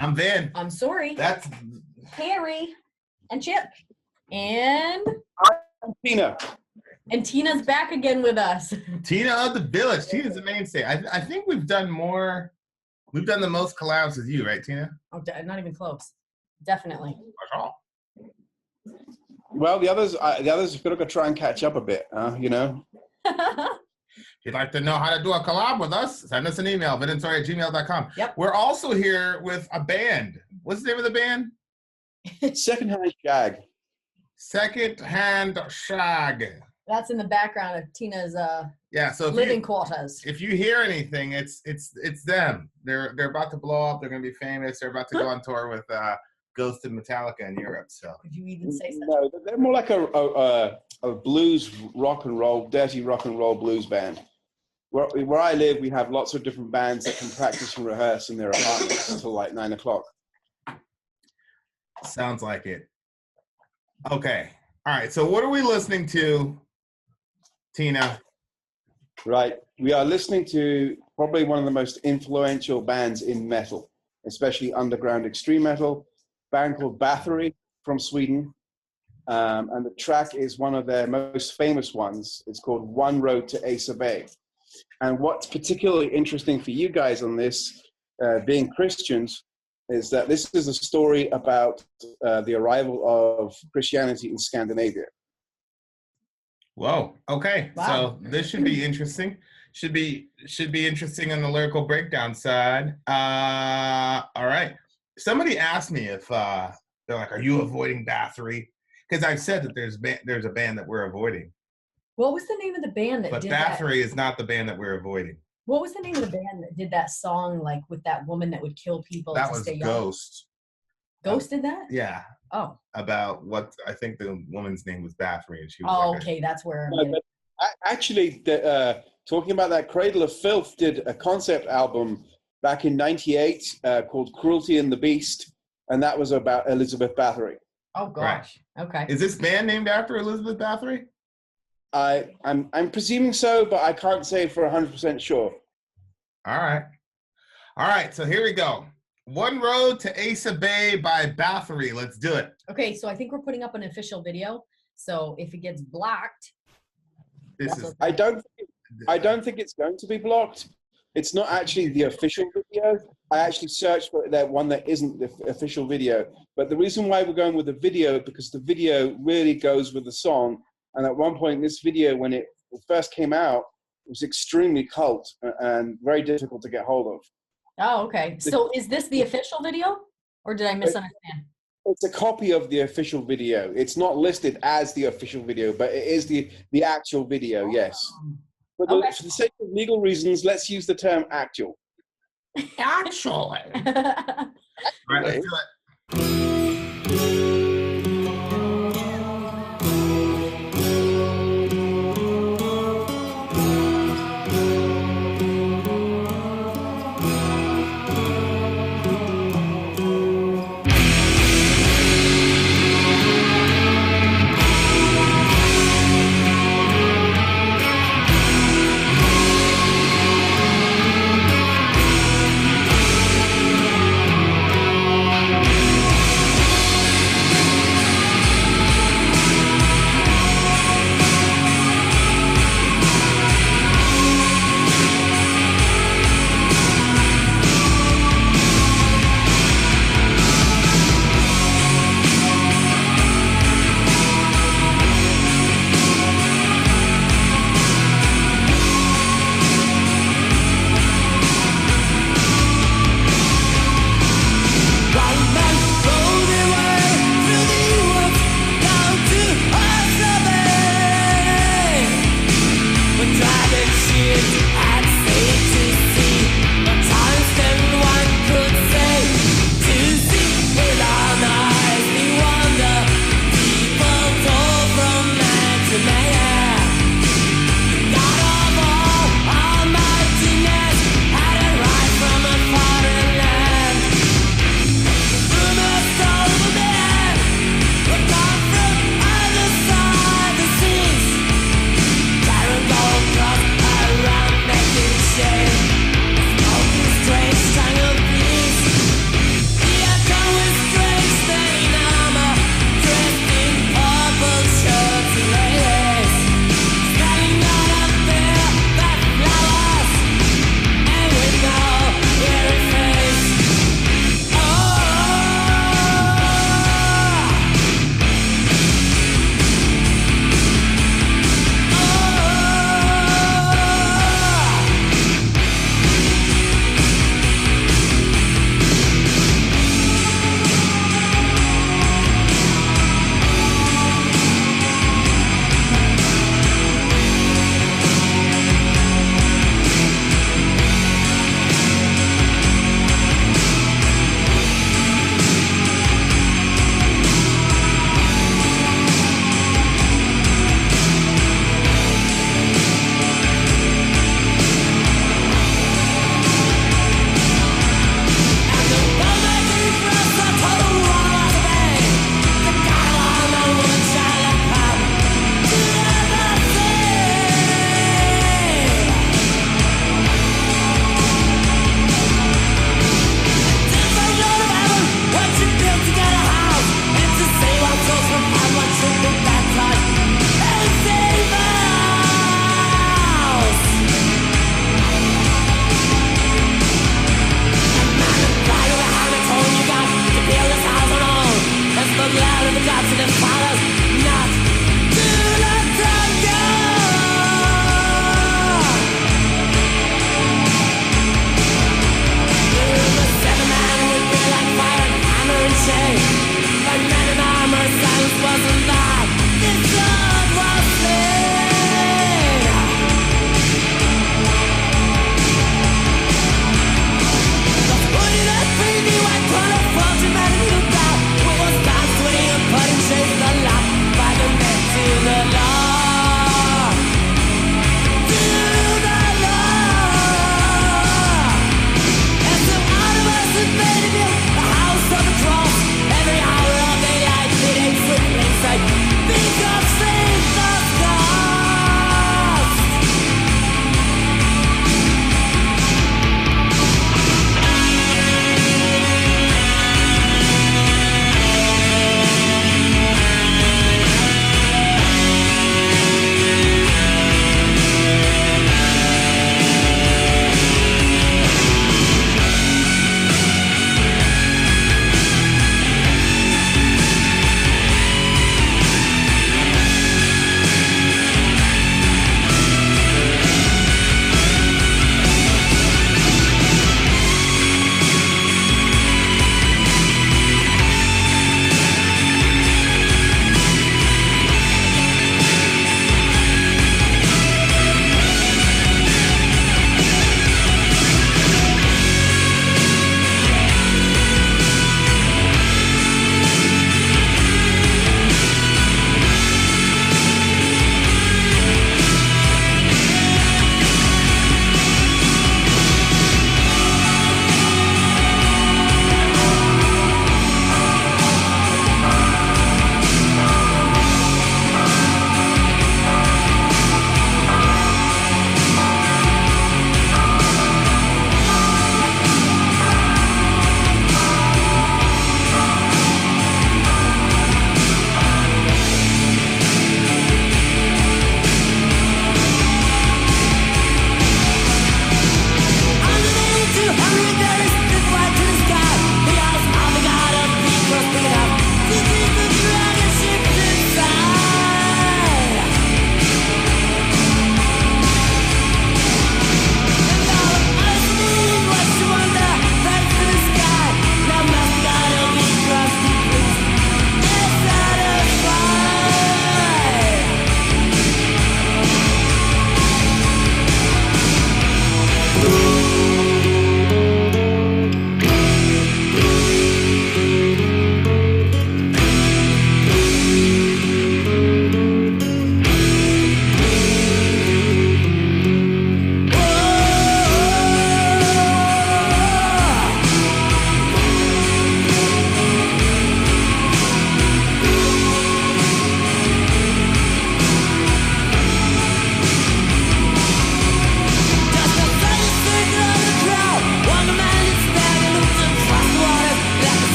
I'm Vin. I'm Sori. That's Harry. And Chip. And I'm Tina. And Tina's back again with us. Tina of the Village. Tina's the mainstay. I think we've done more. We've done the most collabs with you, right, Tina? Oh, not even close. Definitely. Well, the others have got to try and catch up a bit, you know. If you'd like to know how to do a collab with us, send us an email, vinandsori@gmail.com. Yep. We're also here with a band. What's the name of the band? Secondhand Shag. Secondhand Shag. That's in the background of Tina's So living quarters. If you hear anything, it's them. They're about to blow up. They're going to be famous. They're about to go on tour with Ghost and Metallica in Europe. So could you even say such? No, they're more like a blues rock and roll, dirty rock and roll blues band. Where I live, we have lots of different bands that can practice and rehearse in their apartments until like 9 o'clock. Sounds like it. Okay. All right. So what are we listening to, Tina? Right. We are listening to probably one of the most influential bands in metal, especially underground extreme metal, a band called Bathory from Sweden. And the track is one of their most famous ones. It's called One Road to Asa Bay. And what's particularly interesting for you guys on this, being Christians, is that this is a story about the arrival of Christianity in Scandinavia. Whoa. Okay. Wow. So this should be interesting. Should be interesting on the lyrical breakdown side. All right. Somebody asked me if they're like, "Are you avoiding Bathory?" Because I've said that there's a band that we're avoiding. What was the name of the band that did that? But Bathory is not the band that we're avoiding. What was the name of the band that did that song, like with that woman that would kill people That to was stay young? Ghost. Ghost did that? Yeah. Oh. About what I think the woman's name was Bathory, and she was. Oh, like okay, that's where. No, but actually, talking about that, Cradle of Filth did a concept album back in '98 called Cruelty and the Beast, and that was about Elizabeth Bathory. Oh gosh. Right. Okay. Is this band named after Elizabeth Bathory? I'm presuming so, but I can't say for 100% sure. All right. So here we go. One Road to Asa Bay by Bathory. Let's do it. Okay, so I think we're putting up an official video. So if it gets blocked, I don't think it's going to be blocked. It's not actually the official video. I actually searched for that one that isn't the official video. But the reason why we're going with the video, because the video really goes with the song. And at one point, this video, when it first came out, it was extremely cult and very difficult to get hold of. Oh, okay. So is this the official video, or did I misunderstand? It's a copy of the official video. It's not listed as the official video, but it is the actual video, yes. But Okay. for the sake of legal reasons, let's use the term actual. Actually. All right, let's do it.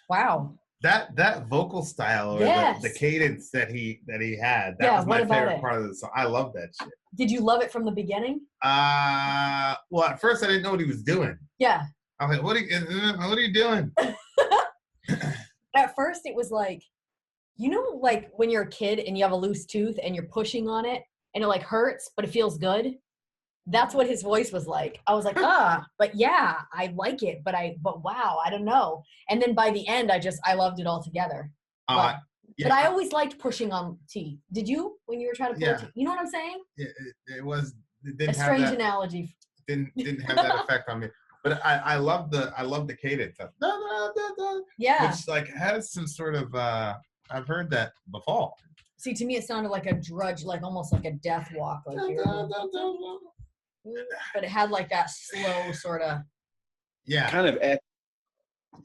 Wow. That vocal style or Yes. the cadence that he had, that Yeah, was what my about favorite it? part of the song. I love that shit. Did you love it from the beginning? Well, at first I didn't know what he was doing. Yeah. I was like, what are you doing? At first it was like, you know, like when you're a kid and you have a loose tooth and you're pushing on it and it like hurts, but it feels good. That's what his voice was like. I was like, but yeah, I like it, but wow, I don't know. And then by the end, I loved it all together. Yeah. But I always liked pushing on teeth. Did you, when you were trying to pull teeth? You know what I'm saying? It didn't A have strange that, analogy. didn't have that effect on me. But I love the cadence of Yeah. which like has some sort of I've heard that before. See, to me, it sounded like a drudge, like almost like a death walk, like but it had like that slow sort of. Yeah. Kind of epic.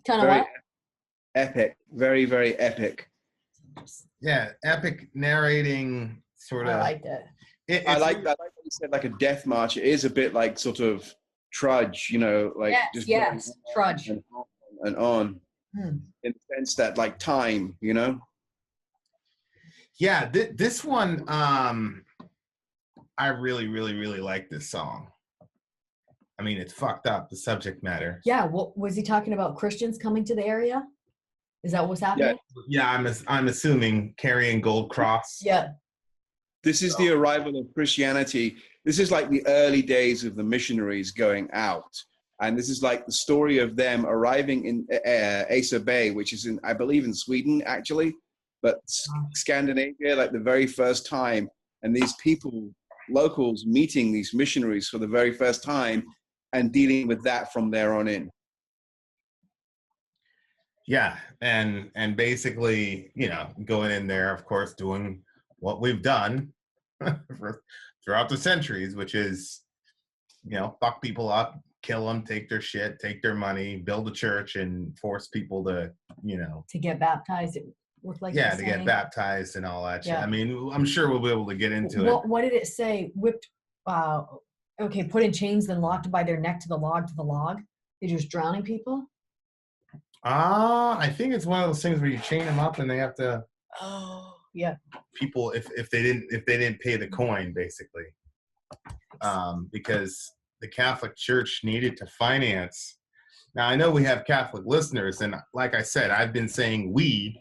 Kind of what? Epic. Very, very epic. Yeah, epic narrating sort of. I liked it. I like what you said, like a death march. It is a bit like sort of trudge, you know, like yes, trudge and on, in the sense that like time, you know. Yeah, this one, I really, really, really like this song. I mean, it's fucked up, the subject matter. Yeah, what was he talking about? Christians coming to the area? Is that what's happening? Yeah, I'm assuming carrying gold cross. Yeah. This is the arrival of Christianity. This is like the early days of the missionaries going out. And this is like the story of them arriving in Asa Bay, which is I believe in Sweden, actually, but Scandinavia, like the very first time. And these people, locals, meeting these missionaries for the very first time and dealing with that from there on in. Yeah, and basically, you know, going in there, of course, doing what we've done throughout the centuries, which is, you know, fuck people up, kill them, take their shit, take their money, build a church, and force people to, you know, to get baptized. It looked like to get baptized and all that shit. I mean, I'm sure we'll be able to get into it. What did it say? Whipped. Okay, put in chains, then locked by their neck to the log. They're just drowning people. I think it's one of those things where you chain them up and they have to. Oh, yeah. People, if they didn't pay the coin, basically, because the Catholic Church needed to finance. Now I know we have Catholic listeners, and like I said, I've been saying we,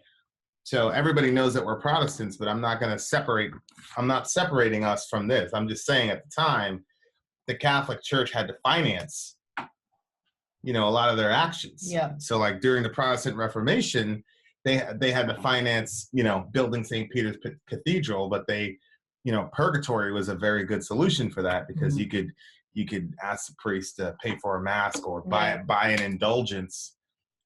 so everybody knows that we're Protestants. But I'm not going to separate. I'm not separating us from this. I'm just saying at the time, the Catholic Church had to finance, you know, a lot of their actions. Yeah. So like during the Protestant Reformation, they had to finance, you know, building St. Peter's Cathedral, but they, you know, purgatory was a very good solution for that because you could ask the priest to pay for a mass or buy an indulgence,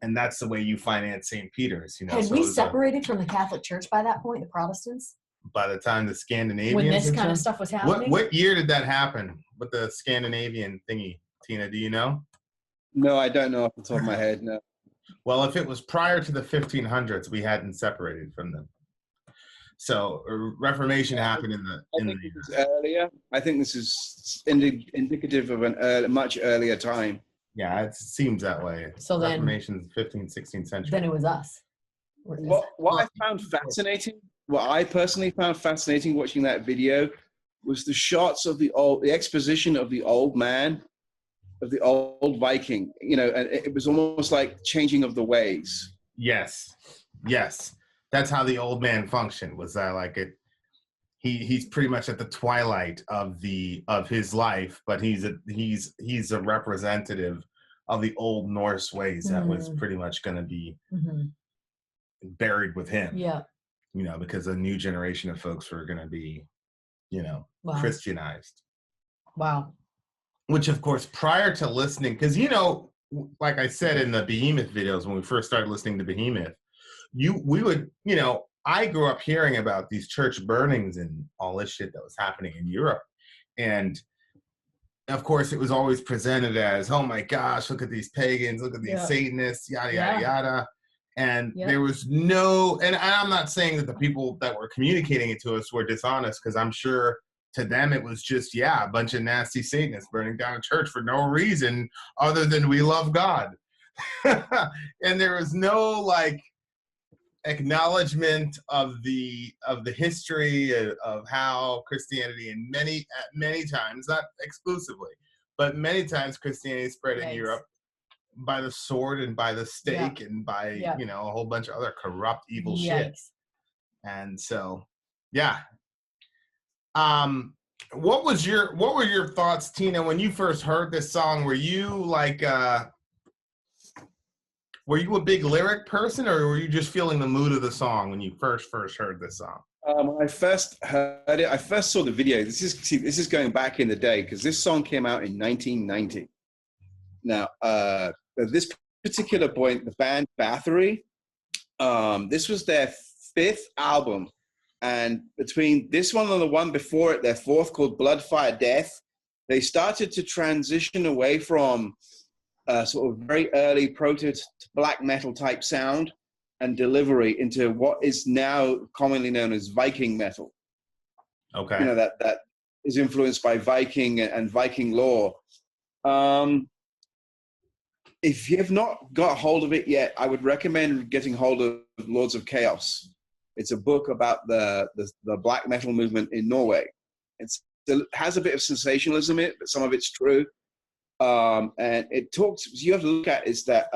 and that's the way you finance St. Peter's. You know, had we separated from the Catholic Church by that point, the Protestants? By the time the Scandinavians, when this kind of stuff was happening. What year did that happen with the Scandinavian thingy, Tina? Do you know? No, I don't know off the top of my head. No. Well, if it was prior to the 1500s, we hadn't separated from them. So Reformation happened earlier. I think this is indicative of a much earlier time. Yeah, it seems that way. So then, Reformation's 15th, 16th century. Then it was us. What I found fascinating, what I personally found fascinating watching that video, was the shots of the exposition of the old man, of the old Viking. You know, and it was almost like changing of the ways. Yes. That's how the old man functioned. Was that like it? He's pretty much at the twilight of his life, but he's a representative of the old Norse ways that was pretty much going to be buried with him. Yeah, you know, because a new generation of folks were going to be, you know, Christianized. Wow. Which, of course, prior to listening, because you know, like I said in the Behemoth videos when we first started listening to Behemoth, we would, you know. I grew up hearing about these church burnings and all this shit that was happening in Europe. And of course, it was always presented as, oh my gosh, look at these pagans, look at these Satanists, yada, yada, yada. And there was no, and I'm not saying that the people that were communicating it to us were dishonest, because I'm sure to them it was just, yeah, a bunch of nasty Satanists burning down a church for no reason other than we love God. And there was no like acknowledgement of the history of how Christianity in many times, not exclusively, but many times Christianity spread in Europe by the sword and by the stake and by you know, a whole bunch of other corrupt evil shit. And so what were your thoughts, Tina, when you first heard this song? Were you like were you a big lyric person, or were you just feeling the mood of the song when you first heard this song? I first heard it. I first saw the video. This is going back in the day, because this song came out in 1990. Now, at this particular point, the band Bathory, this was their 5th album, and between this one and the one before it, their 4th, called Blood, Fire, Death, they started to transition away from sort of very early proto black metal type sound and delivery into what is now commonly known as Viking metal. Okay. You know, that is influenced by Viking and Viking lore. If you have not got hold of it yet, I would recommend getting hold of Lords of Chaos. It's a book about the black metal movement in Norway. It has a bit of sensationalism in it, but some of it's true. And it talks, you have to look at is that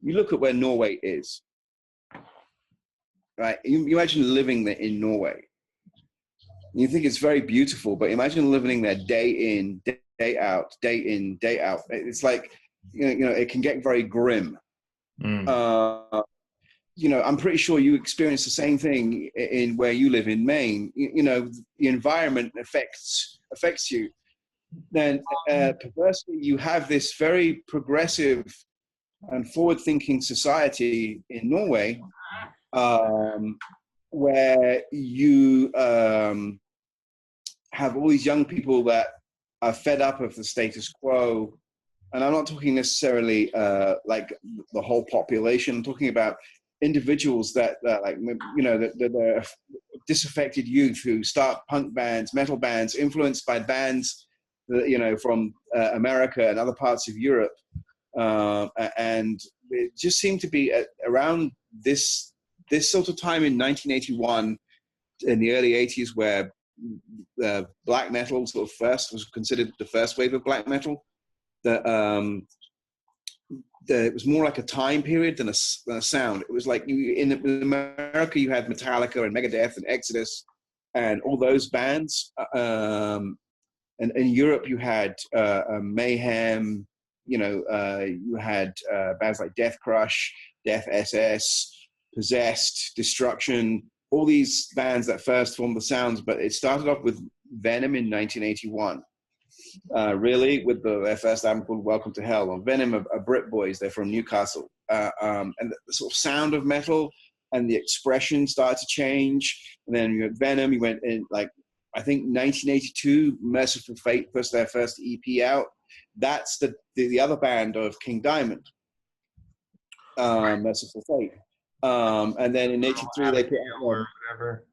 you look at where Norway is, right? You imagine living there in Norway. You think it's very beautiful, but imagine living there day in, day out, day in, day out. It's like, you know, it can get very grim. You know, I'm pretty sure you experience the same thing in where you live in Maine. You know, the environment affects you. Then perversely, you have this very progressive and forward-thinking society in Norway, where you have all these young people that are fed up of the status quo. And I'm not talking necessarily like the whole population. I'm talking about individuals that like, you know, the disaffected youth who start punk bands, metal bands, influenced by bands, you know, from America and other parts of Europe. And it just seemed to be around this sort of time in 1981, in the early 80s, where black metal sort of first was considered the first wave of black metal. It was more like a time period than a sound. It was like in America, you had Metallica and Megadeth and Exodus and all those bands. And in Europe, you had Mayhem, you know, you had bands like Death Crush, Death SS, Possessed, Destruction, all these bands that first formed the sounds. But it started off with Venom in 1981. Really, with their first album called Welcome to Hell. Or Venom are Brit boys, they're from Newcastle. And the sort of sound of metal and the expression started to change. And then you had Venom, you went in, like, I think 1982, Merciful Fate pushed their first EP out. That's the other band of King Diamond, Merciful Fate. And then in 83, they put out or whatever.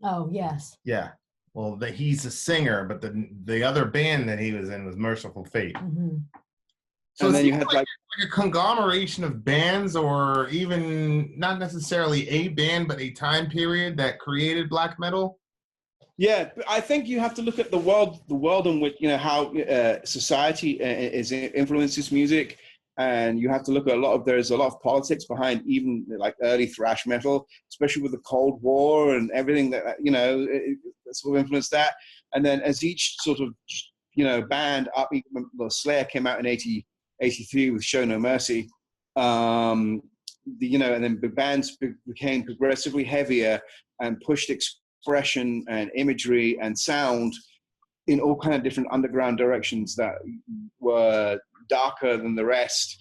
Oh, yes. Yeah. Well, he's a singer, but the other band that he was in was Merciful Fate. Mm-hmm. So and then you had like a conglomeration of bands, or even not necessarily a band, but a time period that created black metal. Yeah, I think you have to look at the world in which, you know, how society influences music, and you have to look at there's a lot of politics behind even like early thrash metal, especially with the Cold War and everything that, you know, sort of influenced that. And then as each sort of, you know, band up, Slayer came out in 83 with Show No Mercy, you know, and then the bands became progressively heavier and pushed expression and imagery and sound in all kind of different underground directions that were darker than the rest.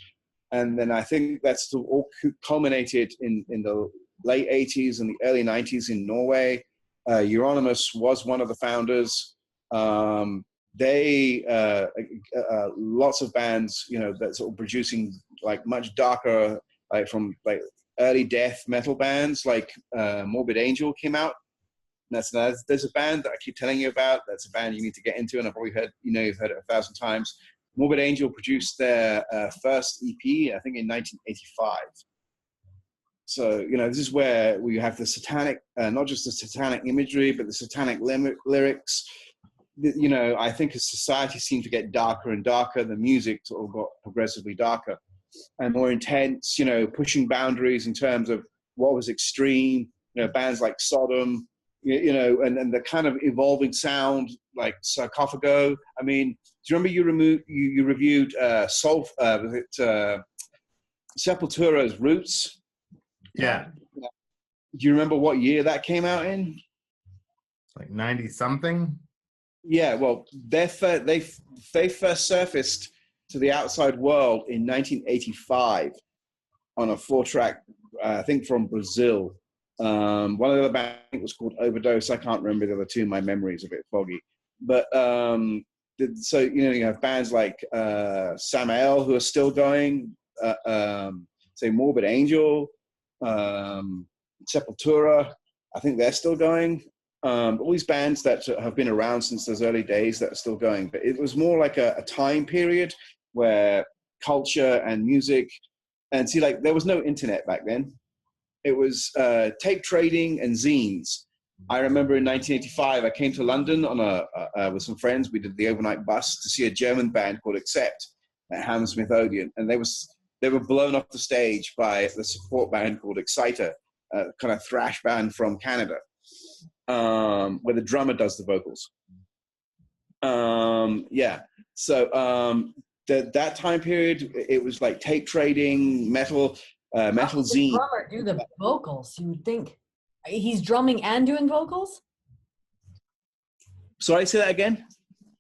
And then I think that's all culminated in the late 80s and the early 90s in Norway. Euronymous was one of the founders. They lots of bands, you know, that sort of producing like much darker, like from like early death metal bands, like Morbid Angel came out There's a band that I keep telling you about. That's a band you need to get into, and I've probably heard, you've heard it 1,000 times. Morbid Angel produced their first EP, I think, in 1985. So, this is where we have the satanic, not just the satanic imagery, but the satanic lyrics. I think as society seemed to get darker and darker, the music sort of got progressively darker and more intense, pushing boundaries in terms of what was extreme, bands like Sodom, and the kind of evolving sound like Sarcophago. I mean, do you remember you reviewed Sepultura's Roots? Yeah. Do you remember what year that came out in? Like 90 something. Yeah, well, they first surfaced to the outside world in 1985 on a 4-track, I think from Brazil. One of the other bands was called Overdose. I can't remember the other two. My memory's a bit foggy. But so you have bands like Samael who are still going. Say Morbid Angel, Sepultura. I think they're still going. All these bands that have been around since those early days that are still going. But it was more like a time period where culture and music, and there was no internet back then. It was tape trading and zines. I remember in 1985, I came to London on with some friends. We did the overnight bus to see a German band called Accept at Hammersmith Odeon, and they were blown off the stage by the support band called Exciter, a kind of thrash band from Canada, where the drummer does the vocals. So that time period, it was like tape trading, metal zine. The drummer do the vocals? You would think he's drumming and doing vocals. Sorry, say that again.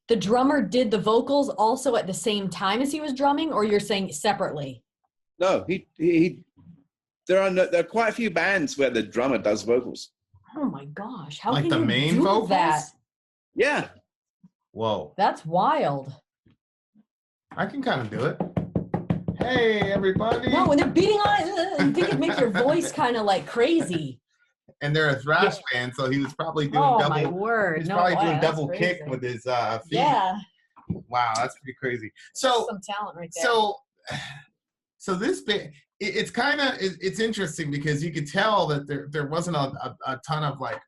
The drummer did the vocals also at the same time as he was drumming, or you're saying separately? No, there are quite a few bands where the drummer does vocals. Oh my gosh! How like can the you main do vocals? that? Yeah. Whoa. That's wild. I can kind of do it. Hey, everybody. No, when they're beating on it, you think it makes your voice kind of like crazy. And they're a thrash band, so he was probably doing Oh double. my word! He's No probably way, doing that's double crazy. kick with his feet. Yeah. Wow, that's pretty crazy. So Some talent right there. So this bit, it's interesting because you could tell that there wasn't a ton of like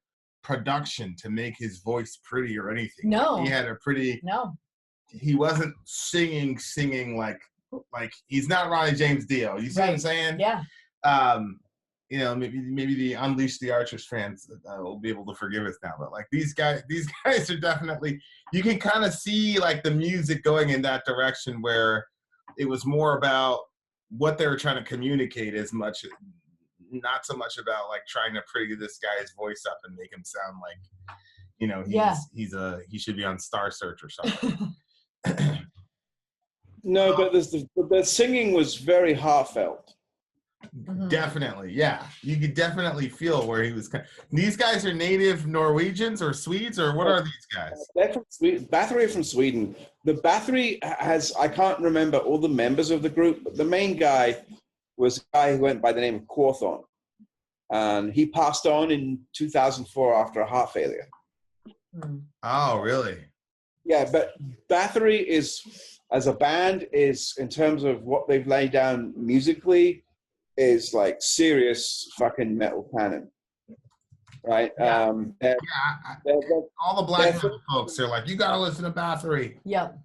production to make his voice pretty or anything. No. He had a pretty. No. He wasn't singing like he's not Ronnie James Dio. You see what I'm saying? Yeah. Maybe the Unleash the Archers fans will be able to forgive us now. But like these guys are definitely, you can kind of see like the music going in that direction where it was more about what they were trying to communicate not so much about like trying to pretty this guy's voice up and make him sound like, he should be on Star Search or something. No, but the singing was very heartfelt. Mm-hmm. Definitely, yeah. You could definitely feel where he was. These guys are native Norwegians or Swedes, or what are these guys? They're from Sweden. Bathory from Sweden. The Bathory I can't remember all the members of the group, but the main guy was a guy who went by the name of Quorthon. And he passed on in 2004 after a heart failure. Oh, really? Yeah, but Bathory as a band, is in terms of what they've laid down musically, is like serious fucking metal canon, right? Yeah. All the black metal folks are like, you gotta listen to Bathory. Yep.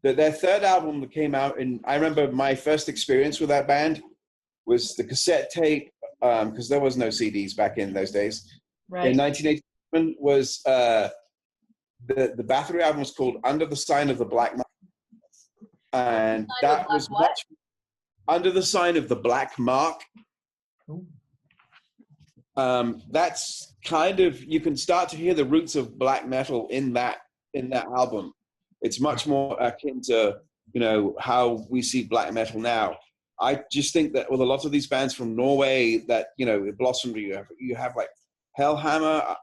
Their third album that came out, and I remember my first experience with that band was the cassette tape, because there was no CDs back in those days. Right. In 1987 was the Bathory album was called Under the Sign of the Black Mark, and that was much. Under the Sign of the Black Mark. That's kind of, you can start to hear the roots of black metal in that album. It's much more akin to how we see black metal now. I just think that with a lot of these bands from Norway that it blossomed, you have like Hellhammer,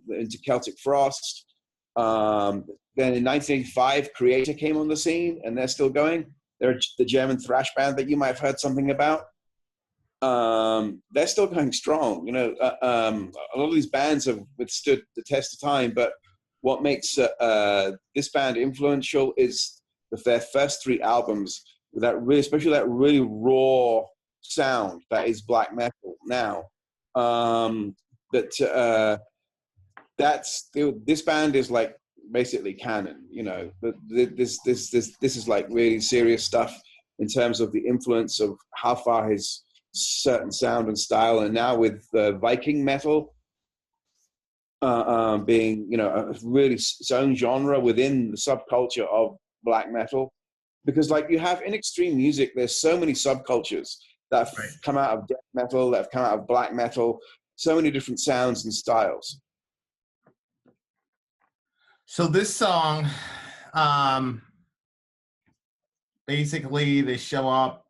into Celtic Frost. Then in 1985, Creator came on the scene, and they're still going. They're the German thrash band that you might have heard something about. they're still going strong. You know, a lot of these bands have withstood the test of time, but what makes this band influential is their first 3 albums, that really, especially that really raw sound that is black metal now. This band is like basically canon. You know, this is like really serious stuff in terms of the influence of how far his certain sound and style, and now with Viking metal being, you know, a really its own genre within the subculture of black metal, because like you have in extreme music, there's so many subcultures that have come out of death metal, that have come out of black metal, so many different sounds and styles. So this song, basically they show up,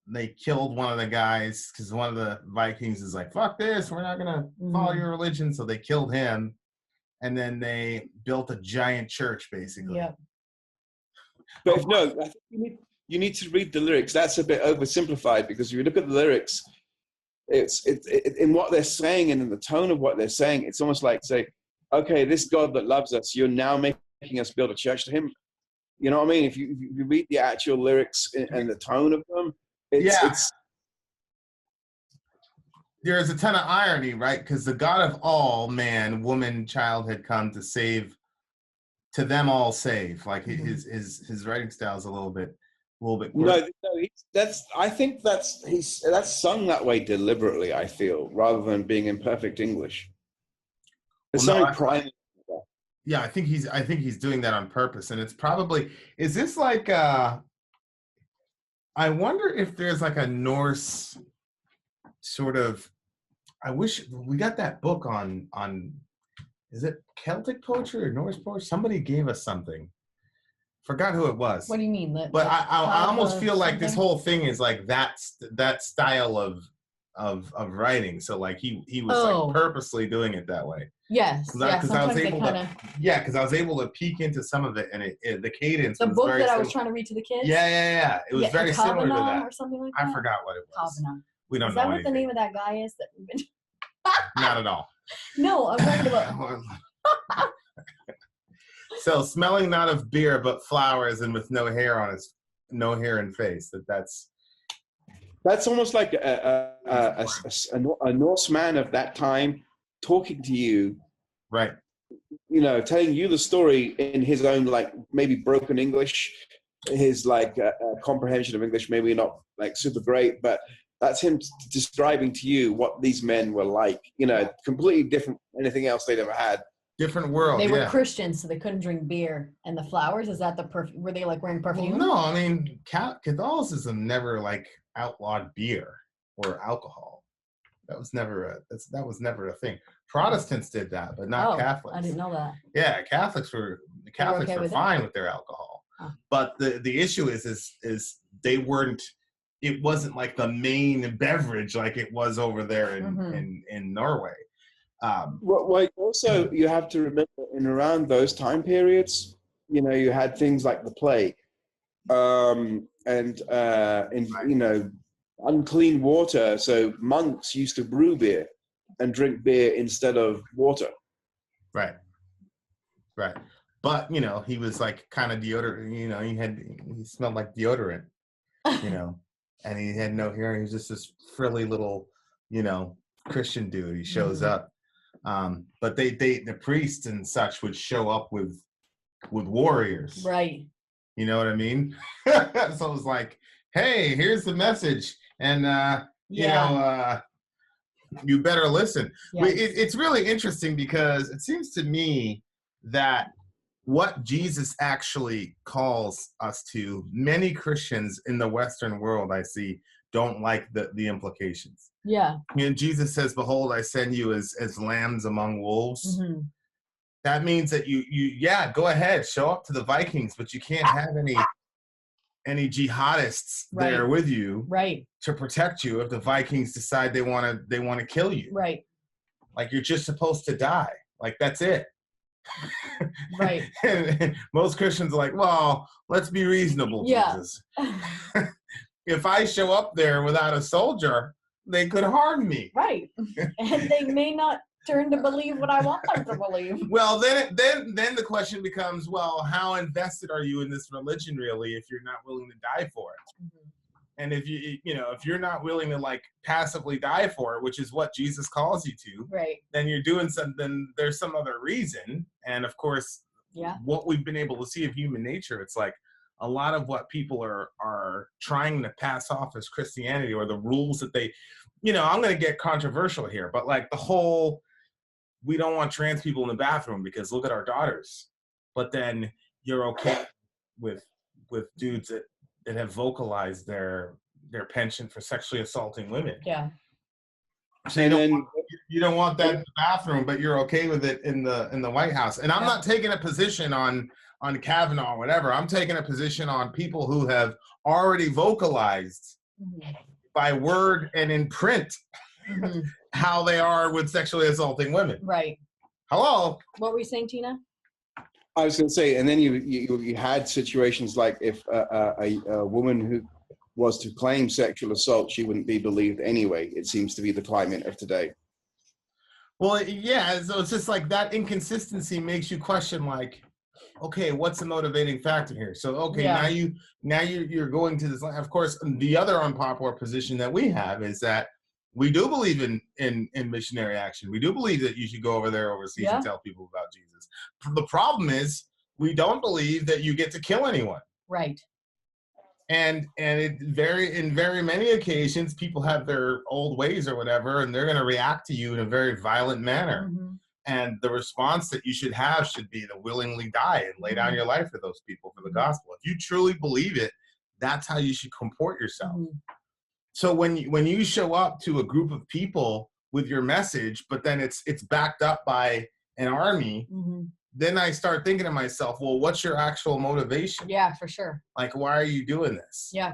they killed one of the guys because one of the Vikings is like, fuck this, we're not gonna follow your religion. So they killed him, and then they built a giant church, basically. Yeah. But no, I think you need to read the lyrics. That's a bit oversimplified, because if you look at the lyrics, it's in what they're saying and in the tone of what they're saying, it's almost like say, okay, this God that loves us, you're now making us build a church to him. You know what I mean? If you read the actual lyrics and the tone of them, it's there's a ton of irony, right? Because the God of all, man, woman, child had come to save, to them all save. Like his writing style is a little bit quirky. No, I think that's sung that way deliberately, I feel, rather than being in perfect English. There's something primal. Yeah, I think he's doing that on purpose, and it's probably, is this like I wonder if there's like a Norse sort of, I wish we got that book on is it Celtic poetry or Norse poetry? Somebody gave us something. Forgot who it was. What do you mean? But I almost feel like this whole thing is like that style of writing. So like he was like purposely doing it that way. Yes. Because I was able to peek into some of it, and the cadence. The was book very that I similar. was trying to read to the kids. Yeah. It was very similar to that. Or something like that. I forgot what it was. Kavana. We don't know. Is know that what anything. the name of that guy is that we've been? Not at all. No, I'm talking about. So smelling not of beer but flowers, and with no hair and face. That's almost like a Norseman of that time talking to you, right? You know, telling you the story in his own like maybe broken English, his like comprehension of English maybe not like super great, but that's him describing to you what these men were like. You know, completely different than anything else they'd ever had. Different world. They were Christians, so they couldn't drink beer. And the flowers, is that the perfume? Were they like wearing perfume? Well, no, I mean Catholicism never like outlawed beer or alcohol. That was never a thing. Protestants did that, but not Catholics. I didn't know that. Yeah, Catholics were fine with their alcohol. Huh. But the issue is they weren't. It wasn't like the main beverage like it was over there in Norway. Well, also you have to remember in around those time periods, you know, you had things like the plague, you know, unclean water. So monks used to brew beer and drink beer instead of water. Right. But you know, he was like kind of deodorant. You know, he smelled like deodorant. You know, and he had no hair. He was just this frilly little, you know, Christian dude. He shows up. But the priests and such would show up with warriors, right? You know what I mean? So it was like, hey, here's the message, and you know, you better listen. Yes. It's really interesting because it seems to me that what Jesus actually calls us to, many Christians in the Western world I see don't like the implications. Yeah. You know, Jesus says, behold, I send you as lambs among wolves. Mm-hmm. That means that you go ahead, show up to the Vikings, but you can't have any jihadists there with you to protect you if the Vikings decide they want to kill you. Right. Like you're just supposed to die. Like that's it. Right. And most Christians are like, well, let's be reasonable, Jesus. If I show up there without a soldier, they could harm me. Right. And they may not turn to believe what I want them to believe. Well, then the question becomes, well, how invested are you in this religion really if you're not willing to die for it? Mm-hmm. And if if you're not willing to like passively die for it, which is what Jesus calls you to, right, then you're doing something, there's some other reason. And of course, what we've been able to see of human nature, it's like a lot of what people are trying to pass off as Christianity, or the rules that they, I'm going to get controversial here, but like the whole, we don't want trans people in the bathroom because look at our daughters. But then you're okay with dudes that have vocalized their penchant for sexually assaulting women. Yeah. So you don't want that in the bathroom, but you're okay with it in the White House. And I'm not taking a position on Kavanaugh or whatever. I'm taking a position on people who have already vocalized by word and in print how they are with sexually assaulting women. Right. Hello. What were you saying, Tina? I was going to say, and then you had situations like if a woman who was to claim sexual assault, she wouldn't be believed anyway. It seems to be the climate of today. Well, yeah, so it's just like that inconsistency makes you question, like, okay, what's the motivating factor here? So, okay, now you're going to this. Of course, the other unpopular position that we have is that we do believe in missionary action. We do believe that you should go over there overseas and tell people about Jesus. The problem is we don't believe that you get to kill anyone. Right. And in very many occasions, people have their old ways or whatever, and they're going to react to you in a very violent manner. Mm-hmm. And the response that you should have should be to willingly die and lay down your life for those people, for the gospel. If you truly believe it, that's how you should comport yourself. Mm-hmm. So when you show up to a group of people with your message, but then it's backed up by an army, then I start thinking to myself, well, what's your actual motivation? Yeah, for sure. Like, why are you doing this? Yeah.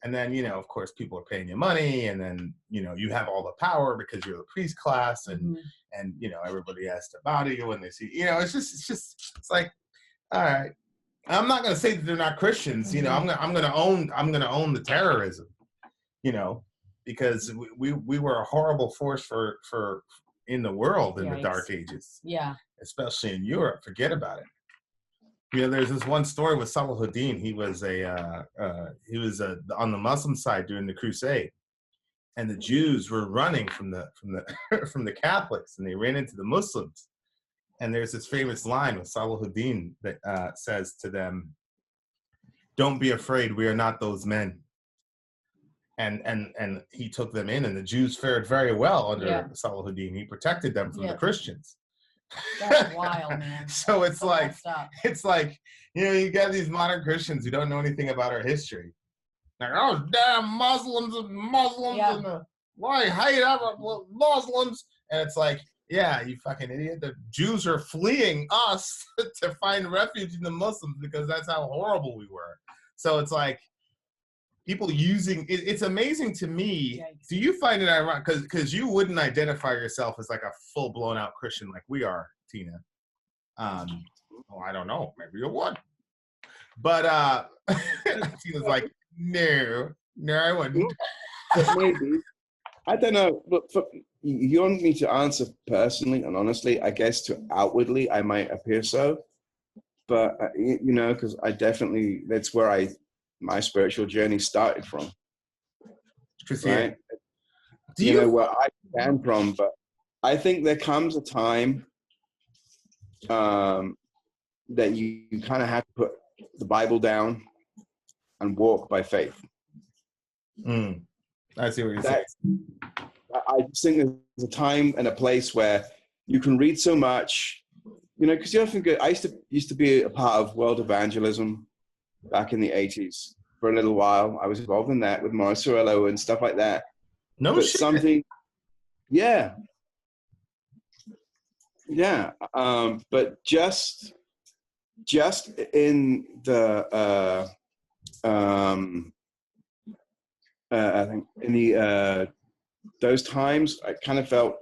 And then, of course, people are paying you money, and then, you have all the power because you're the priest class, and everybody has to bow to you when they see, it's like, all right, I'm not going to say that they're not Christians. I'm going to own the terrorism, because we were a horrible force for in the world in the Dark Ages. Yeah. Especially in Europe. Forget about it. There's this one story with Salahuddin. He was on the Muslim side during the Crusade, and the Jews were running from the from the Catholics, and they ran into the Muslims. And there's this famous line with Salahuddin that says to them, "Don't be afraid, we are not those men." And he took them in, and the Jews fared very well under Salahuddin. He protected them from the Christians. That's wild, man. So it's like you got these modern Christians who don't know anything about our history. Like, oh, damn Muslims and why hate Muslims? And it's like, yeah, you fucking idiot. The Jews are fleeing us to find refuge in the Muslims because that's how horrible we were. So it's like people using it's amazing to me. Do you find it ironic? Because you wouldn't identify yourself as like a full blown out Christian like we are, Tina. Well, I don't know. Maybe you would. But Tina's like, no, I wouldn't. Maybe. I don't know. But you want me to answer personally and honestly, I guess to outwardly, I might appear so. But, because I definitely, that's where my spiritual journey started from. Right? Do you know where I stand from? But I think there comes a time that you kind of have to put the Bible down and walk by faith. I see what you're saying. I just think there's a time and a place where you can read so much, because you often I used to be a part of world evangelism back in the 80s for a little while. I was involved in that with Morris Cerullo and stuff like that. No shit. Something, yeah. But just in the I think in the those times, I kind of felt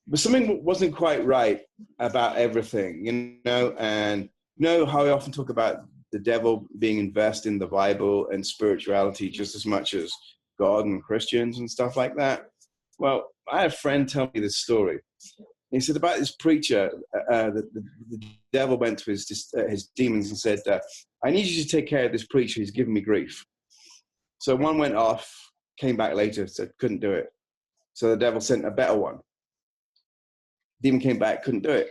but something wasn't quite right about everything, and how I often talk about the devil being invested in the Bible and spirituality just as much as God and Christians and stuff like that. Well, I had a friend tell me this story. He said about this preacher, the devil went to his demons and said, I need you to take care of this preacher. He's giving me grief. So one went off, came back later, said couldn't do it. So the devil sent a better one. Demon came back, couldn't do it.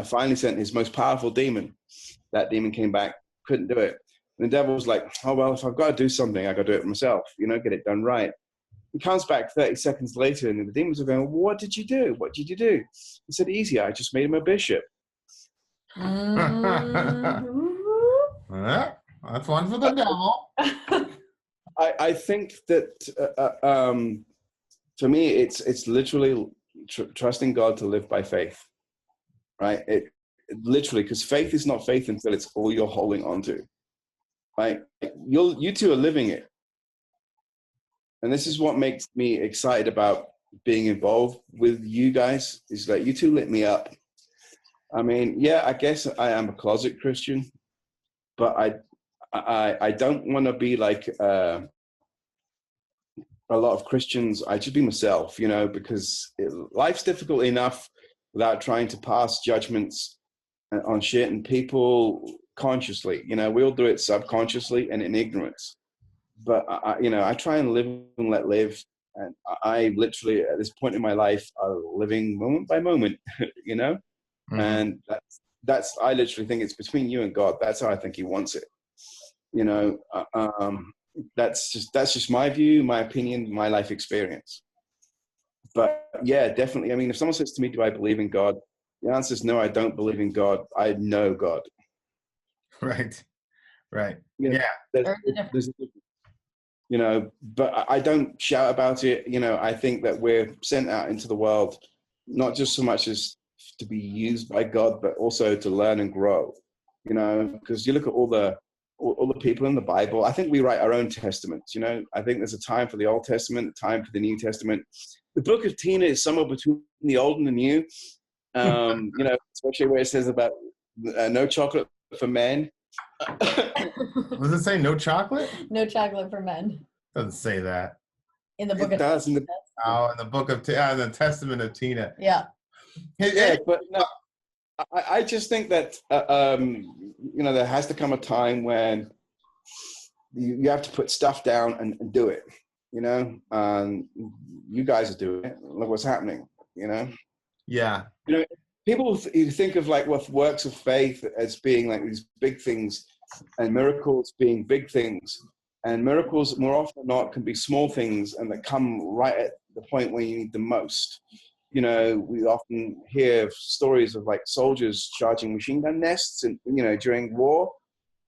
Finally sent his most powerful demon. That demon came back, couldn't do it. And the devil was like, oh, well, if I've got to do something, I got to do it myself, get it done right. He comes back 30 seconds later, and the demons are going, what did you do? What did you do? He said, easy, I just made him a bishop. Well, that's one for the devil. I think that for me, it's literally trusting God to live by faith, right? It literally, because faith is not faith until it's all you're holding on to, right? You two are living it. And this is what makes me excited about being involved with you guys, is that you two lit me up. I mean, yeah, I guess I am a closet Christian, but I don't want to be like a lot of Christians. I should be myself, because life's difficult enough without trying to pass judgments on shit and people consciously. We all do it subconsciously and in ignorance. But I try and live and let live, and I literally at this point in my life are living moment by moment, Mm-hmm. And that's I literally think it's between you and God. That's how I think He wants it. That's just my view, my opinion, my life experience. But yeah, definitely. I mean, if someone says to me, "Do I believe in God?" The answer is no. I don't believe in God. I know God. Right. Yeah. There's a difference. But I don't shout about it. I think that we're sent out into the world, not just so much as to be used by God, but also to learn and grow, because you look at all the people in the Bible. I think we write our own testaments. I think there's a time for the Old Testament, a time for the New Testament. The book of Tina is somewhere between the old and the new, especially where it says about no chocolate for men. Does it say no chocolate? No chocolate for men. Doesn't say that. In the book It does. In the book of the Testament of Tina. Yeah. Yeah, but no, I just think that there has to come a time when you have to put stuff down and do it. You guys are doing it. Look what's happening. Yeah. People think of like works of faith as being like these big things, and miracles being big things. And miracles, more often than not, can be small things, and that come right at the point where you need them most. We often hear stories of like soldiers charging machine gun nests, and during war,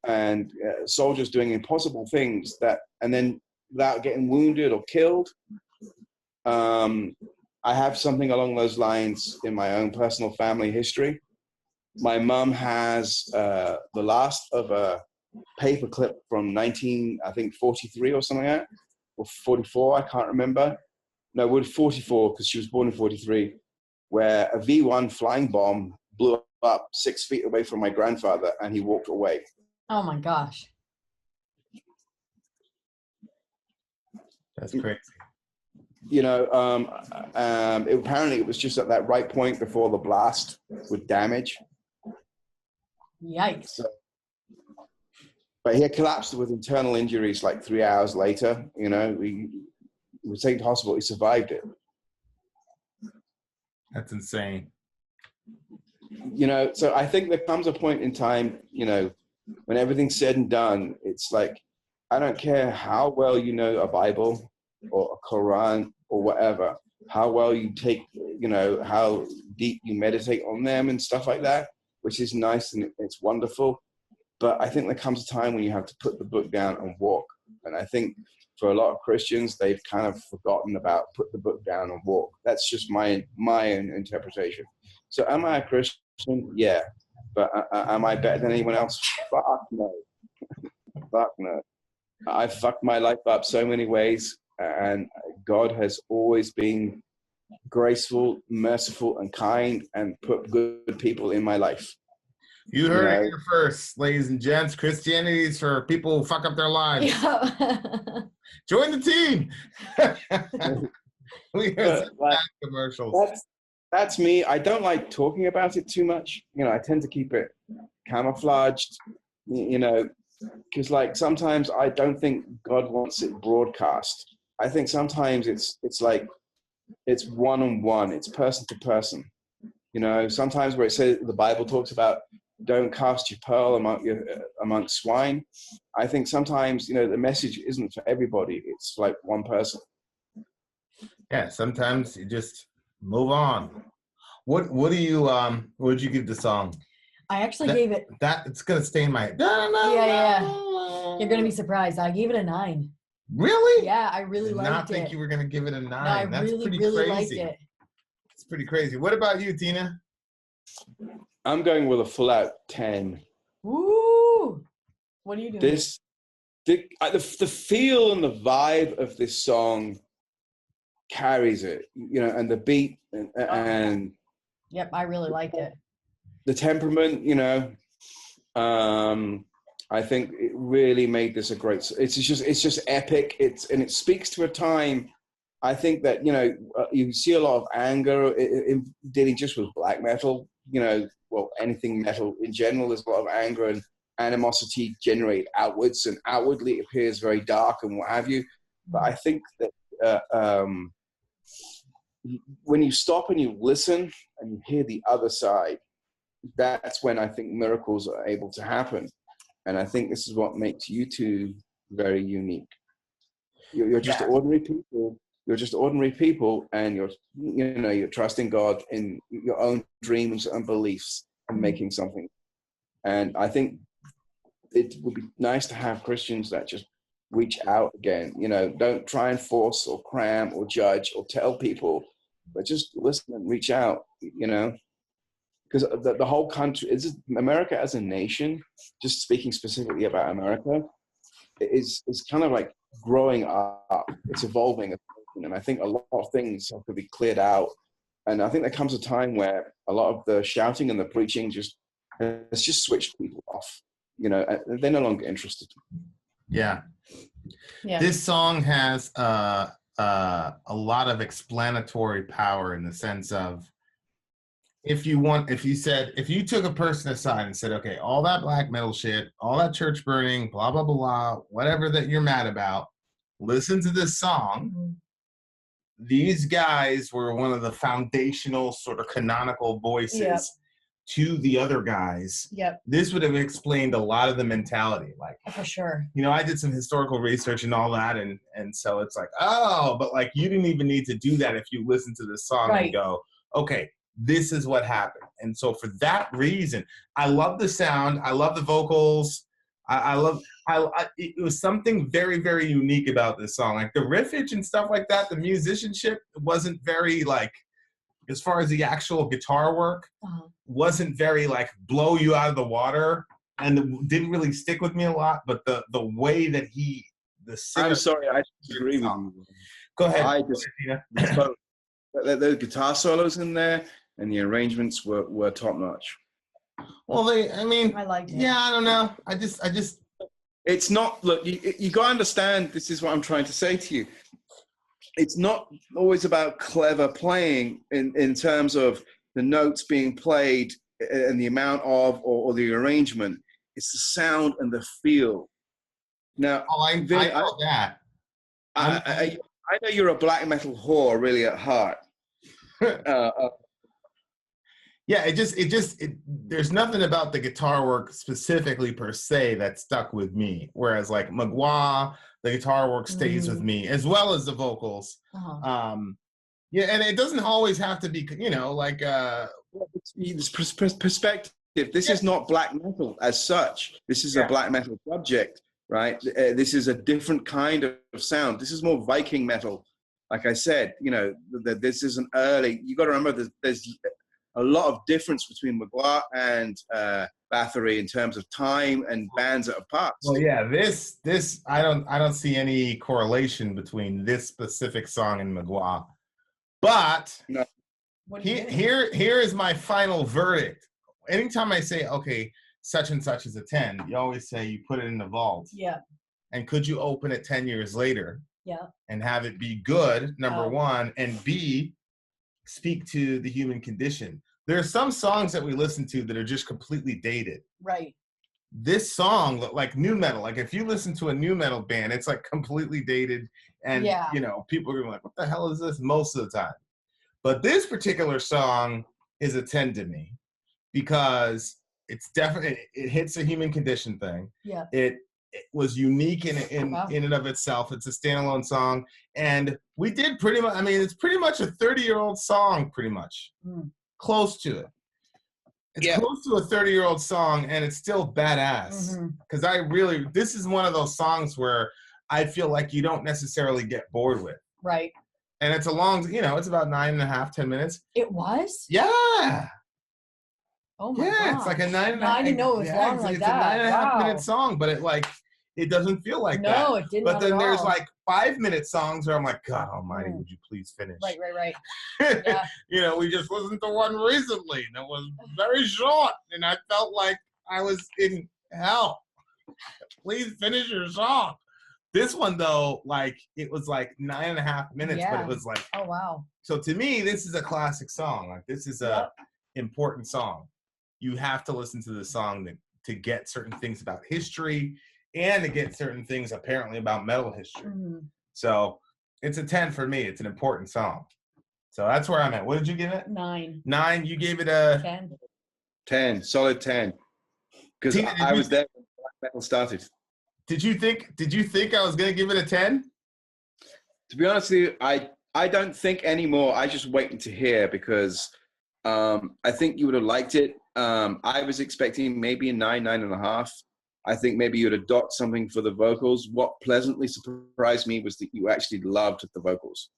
and soldiers doing impossible things and then without getting wounded or killed. I have something along those lines in my own personal family history. My mom has the last of a paperclip from 1943 or something like that, or 44, I can't remember. No, it was 44 because she was born in 43, where a V-1 flying bomb blew up 6 feet away from my grandfather, and he walked away. Oh my gosh. That's crazy. Apparently it was just at that right point before the blast would damage. Yikes. But he had collapsed with internal injuries like 3 hours later. He was taken to hospital. He survived it. That's insane. So I think there comes a point in time, when everything's said and done, it's like, I don't care how well you know a Bible or a Quran or whatever, how well you take, how deep you meditate on them and stuff like that, which is nice and it's wonderful. But I think there comes a time when you have to put the book down and walk. And I think for a lot of Christians, they've kind of forgotten about put the book down and walk. That's just my own interpretation. So am I a Christian? Yeah. But am I better than anyone else? Fuck no. Fuck no. I fucked my life up so many ways, and God has always been graceful, merciful, and kind, and put good people in my life. You heard it here first, ladies and gents. Christianity is for people who fuck up their lives. Yeah. Join the team. We hear some bad commercials. That's me. I don't like talking about it too much. I tend to keep it camouflaged, because like sometimes I don't think God wants it broadcast. I think sometimes it's like it's one-on-one, it's person to person. Sometimes where it says the Bible talks about don't cast your pearl among swine. I think sometimes the message isn't for everybody. It's like one person. Yeah, sometimes you just move on. What do you what did you give the song? I actually gave it that it's gonna stay in my yeah. You're gonna be surprised. I gave it a 9. Really? Yeah, I really liked it. Did not think you were gonna give it a 9. No, I That's really, pretty really crazy. liked it. It's pretty crazy. What about you, Tina? I'm going with a full out 10. Woo! What are you doing? The feel and the vibe of this song carries it, and the beat and Yep, I really liked it. The temperament, I think it really made this a great. It's just epic. It speaks to a time. I think that you see a lot of anger in dealing just with black metal. Well, anything metal in general. There's a lot of anger and animosity generated outwards, and outwardly it appears very dark and what have you. But I think that when you stop and you listen and you hear the other side, that's when I think miracles are able to happen. And I think this is what makes you two very unique. You're just ordinary people. You're just ordinary people, and you're trusting God in your own dreams and beliefs and making something. And I think it would be nice to have Christians that just reach out again. Don't try and force or cram or judge or tell people, but just listen and reach out. Because the whole country, America as a nation, just speaking specifically about America, is kind of like growing up. It's evolving. And I think a lot of things have to be cleared out. And I think there comes a time where a lot of the shouting and the preaching has just switched people off. They're no longer interested. Yeah. This song has a lot of explanatory power in the sense of, if you took a person aside and said, okay, all that black metal shit, all that church burning, blah, blah, blah, whatever that you're mad about, listen to this song. Mm-hmm. These guys were one of the foundational sort of canonical voices to the other guys. Yep. This would have explained a lot of the mentality. Like, for sure. I did some historical research and all that. And so it's like, oh, but like, you didn't even need to do that if you listen to this song and go, okay, this is what happened. And so for that reason, I love the sound. I love the vocals. It was something very, very unique about this song. Like the riffage and stuff like that, the musicianship wasn't very like, as far as the actual guitar work, wasn't very like blow you out of the water, and it didn't really stick with me a lot. But the way that the singer. I'm sorry, I disagree with you. Go ahead. The guitar solos in there and the arrangements were top notch. Well, I liked it. Yeah, I don't know. I just. It's not. Look, you got to understand. This is what I'm trying to say to you. It's not always about clever playing in terms of the notes being played and the amount of or the arrangement. It's the sound and the feel. Now, I know that. I know you're a black metal whore, really, at heart. Yeah, there's nothing about the guitar work specifically per se that stuck with me. Whereas like Magua, the guitar work stays with me, as well as the vocals. Yeah, and it doesn't always have to be, like it's perspective. This is not black metal as such. This is a black metal subject, right? This is a different kind of sound. This is more Viking metal. Like I said, this is an early. You got to remember there's a lot of difference between Magua and Bathory in terms of time and bands that are past. Well, yeah, this I don't see any correlation between this specific song and Magua, but here is my final verdict. anytime I say, okay, such and such is a 10, you always say you put it in the vault. Yeah. And could you open it 10 years later? Yeah. And have it be good, number Oh. one, and B, speak to the human condition. There are some songs that we listen to that are just completely dated. Right. This song, like new metal, like if you listen to a new metal band, it's like completely dated, and you know, people are gonna be like, what the hell is this most of the time? But this particular song is a 10 to me because it's definitely, it hits the human condition thing. Yeah. It was unique in and of itself. It's a standalone song, and we did pretty much, I mean, it's pretty much a 30-year-old song, pretty much. Close to it. It's close to a 30-year-old song, and it's still badass. Because I really, this is one of those songs where I feel like you don't necessarily get bored with. Right. And it's a long, you know, it's about 9.5, 10 minutes. It was? Yeah. Oh my God. It's like a 9.5. No, I didn't know it was long like that. It's a 9.5 minute song, but it doesn't feel like that. No, it didn't. But then there's like 5-minute songs where I'm like, God Almighty, would you please finish? Right. Yeah. You know, we just listened to one recently, and it was very short, and I felt like I was in hell. Please finish your song. This one though, like it was like 9.5 minutes, but it was like, oh wow. So to me, this is a classic song. Like this is a important song. You have to listen to the song to get certain things about history and to get certain things apparently about metal history. So it's a 10 for me. It's an important song. So that's where I'm at. What did you give it? 9. 9. You gave it a 10. 10, solid 10. Because I was there when black metal started. Did you think I was gonna give it a 10? To be honest with you, I don't think anymore. I just waiting to hear because I think you would have liked it. I was expecting maybe a 9, 9.5. I think maybe you'd have docked something for the vocals. What pleasantly surprised me was that you actually loved the vocals.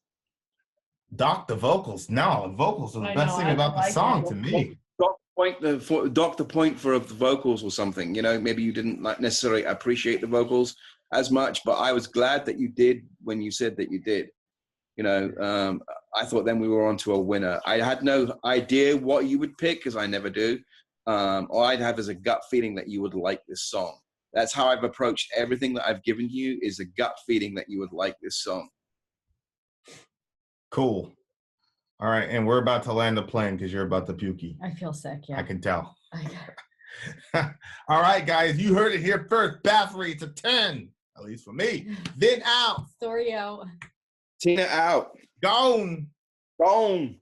Dock the vocals? No, the vocals are the best thing about the song to me. Dock the point for the vocals or something. You know, maybe you didn't necessarily appreciate the vocals as much, but I was glad that you did when you said that you did. You know, I thought then we were on to a winner. I had no idea what you would pick because I never do. All I'd have is a gut feeling that you would like this song. That's how I've approached everything that I've given you, is a gut feeling that you would like this song. Cool. All right, and we're about to land the plane because you're about to pukey. I feel sick, yeah. I can tell. All right, guys, you heard it here first. Bathory, it's a 10, at least for me. Vin out. Sori out. Tina out. Gone. Gone.